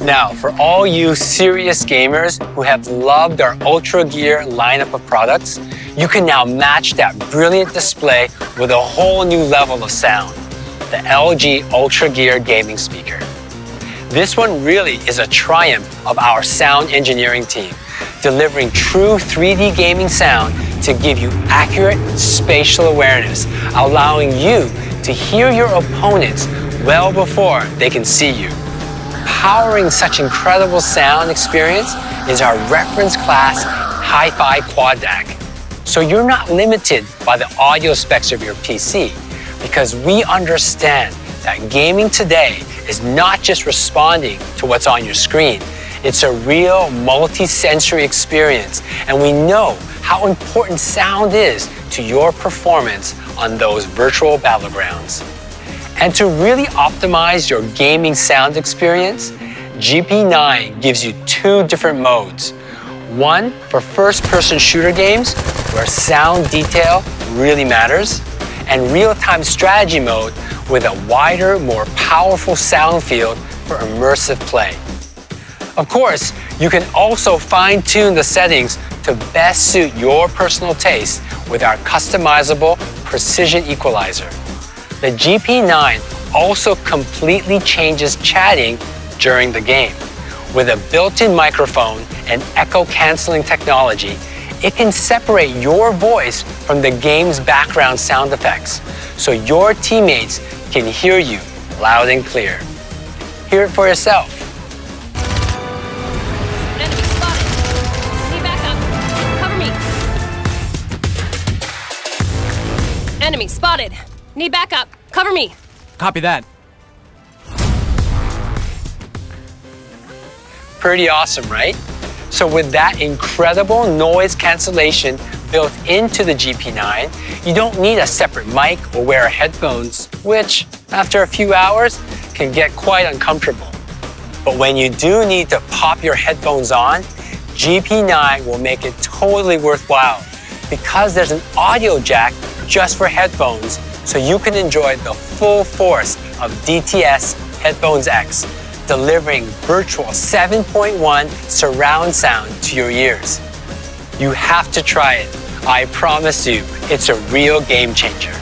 Now, for all you serious gamers who have loved our UltraGear lineup of products, you can now match that brilliant display with a whole new level of sound, the LG UltraGear gaming speaker. This one really is a triumph of our sound engineering team, delivering true 3D gaming sound to give you accurate spatial awareness, allowing you to hear your opponents well before they can see you. Powering such incredible sound experience is our reference class Hi-Fi Quad DAC. So you're not limited by the audio specs of your PC, because we understand that gaming today is not just responding to what's on your screen. It's a real multi-sensory experience, and we know how important sound is to your performance on those virtual battlegrounds. And to really optimize your gaming sound experience, GP9 gives you two different modes. One for first-person shooter games, where sound detail really matters, and real-time strategy mode with a wider, more powerful sound field for immersive play. Of course, you can also fine-tune the settings to best suit your personal taste with our customizable precision equalizer. The GP9 also completely changes chatting during the game. With a built-in microphone and echo-canceling technology, it can separate your voice from the game's background sound effects, so your teammates can hear you loud and clear. Hear it for yourself. Enemy spotted. Need backup. Cover me. Enemy spotted. Need backup. Cover me. Copy that. Pretty awesome, right? So with that incredible noise cancellation built into the GP9, you don't need a separate mic or wear headphones, which, after a few hours, can get quite uncomfortable. But when you do need to pop your headphones on, GP9 will make it totally worthwhile, because there's an audio jack just for headphones, so you can enjoy the full force of DTS Headphones X, delivering virtual 7.1 surround sound to your ears. You have to try it. I promise you, it's a real game changer.